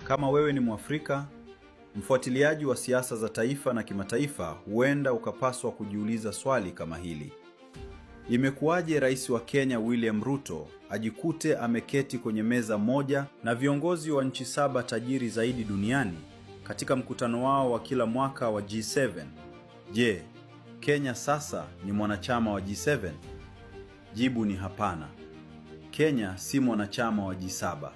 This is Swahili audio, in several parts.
Kama wewe ni Mwafrika, mfuatiliaji wa siasa za taifa na kimataifa, huenda ukapaswa kujiuliza swali kama hili. Imekuwaje Rais wa Kenya William Ruto ajikute ameketi kwenye meza moja na viongozi wa nchi 7 tajiri zaidi duniani katika mkutano wao wa kila mwaka wa G7? Je, Kenya sasa ni mwanachama wa G7? Jibu ni hapana. Kenya si mwanachama wa G7.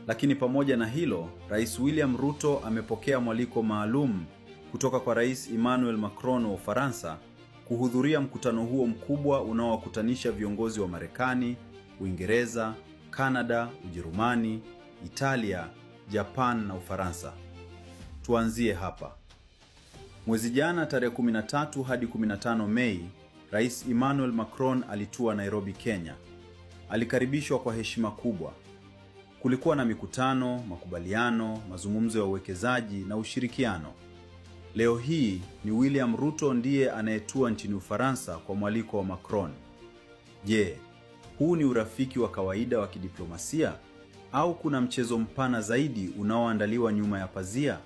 Lakini pamoja na hilo, Rais William Ruto amepokea mwaliko maalum kutoka kwa Rais Emmanuel Macron wa Ufaransa kuhudhuria mkutano huo mkubwa unaowakutanisha viongozi wa Marekani, Uingereza, Kanada, Ujerumani, Italia, Japan na Ufaransa. Tuanzie hapa. Mwezi jana tarehe 13 hadi 15 Mei, Rais Emmanuel Macron alitua Nairobi, Kenya. Alikaribishwa kwa heshima kubwa. Kulikuwa na mikutano, makubaliano, mazungumzo ya uwekezaji na ushirikiano. Leo hii ni William Ruto ndiye anayetua nchini Ufaransa kwa mwaliko wa Macron. Je, huu ni urafiki wa kawaida wa kidiplomasia au kuna mchezo mpana zaidi unaoandaliwa nyuma ya pazia?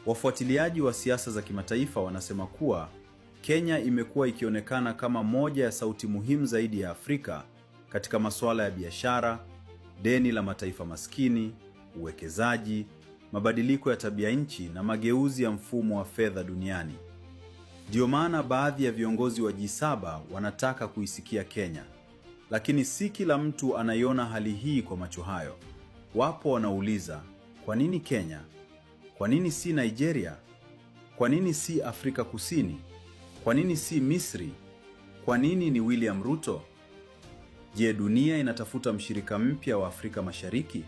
Wafuatiliaji wa siasa za kimataifa wanasema kuwa Kenya imekuwa ikionekana kama moja ya sauti muhimu zaidi ya Afrika katika masuala ya biashara, deni la mataifa maskini, uwekezaji, mabadiliko ya tabia nchi na mageuzi ya mfumo wa fedha duniani. Ndio maana baadhi ya viongozi wa G7 wanataka kuisikia Kenya. Lakini si kila mtu anaiona hali hii kwa macho hayo. Wapo wanauliza, kwa nini Kenya? Kwa nini si Nigeria? Kwa nini si Afrika Kusini? Kwa nini si Misri? Kwa nini ni William Ruto? Je, dunia inatafuta mshirika mpya wa Afrika Mashariki?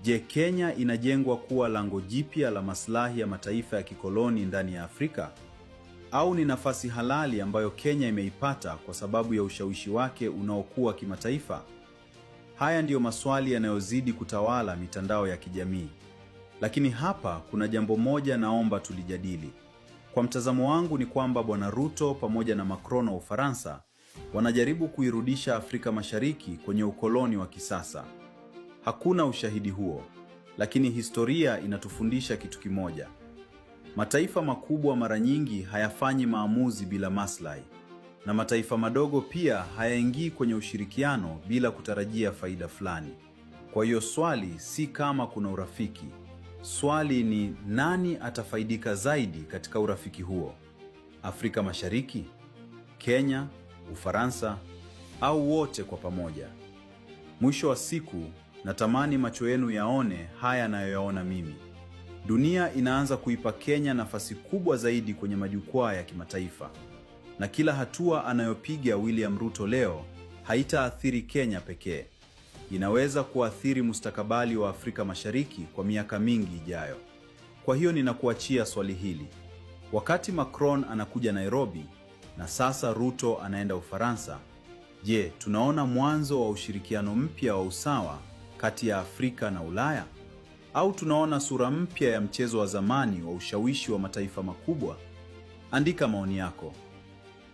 Je, Kenya inajengwa kuwa lango jipya la maslahi ya mataifa ya kikoloni ndani ya Afrika? Au ni nafasi halali ambayo Kenya imeipata kwa sababu ya ushawishi wake unaokuwa kimataifa? Haya ndiyo maswali yanayozidi kutawala mitandao ya kijamii. Lakini hapa kuna jambo moja naomba tulijadili. Kwa mtazamo wangu ni kwamba Bwana Ruto pamoja na Macron wa Ufaransa wanajaribu kuirudisha Afrika Mashariki kwenye ukoloni wa kisasa. Hakuna ushahidi huo, lakini historia inatufundisha kitu kimoja. Mataifa makubwa mara nyingi hayafanyi maamuzi bila maslahi, na mataifa madogo pia hayaingii kwenye ushirikiano bila kutarajia faida fulani. Kwa hiyo swali si kama kuna urafiki. Swali ni nani atafaidika zaidi katika urafiki huo? Afrika Mashariki, Kenya, Ufaransa au wote kwa pamoja? Mwisho wa siku, natamani macho yenu yaone haya nayoyaona mimi. Dunia inaanza kuipa Kenya nafasi kubwa zaidi kwenye majukwaa ya kimataifa. Na kila hatua anayopiga William Ruto leo haitaathiri Kenya pekee. Inaweza kuathiri mustakabali wa Afrika Mashariki kwa miaka mingi ijayo. Kwa hiyo ninakuachia swali hili. Wakati Macron anakuja Nairobi na sasa Ruto anaenda Ufaransa, je, tunaona mwanzo wa ushirikiano mpya wa usawa kati ya Afrika na Ulaya? Au tunaona sura mpya ya mchezo wa zamani wa ushawishi wa mataifa makubwa? Andika maoni yako.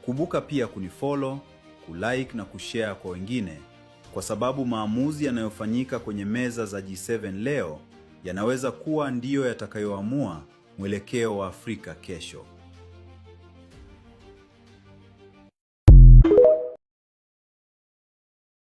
Kumbuka pia kunifollow, kulike na kushare kwa wengine, kwa sababu maamuzi yanayofanyika kwenye meza za G7 leo yanaweza kuwa ndiyo yatakayoamua mwelekeo wa Afrika kesho.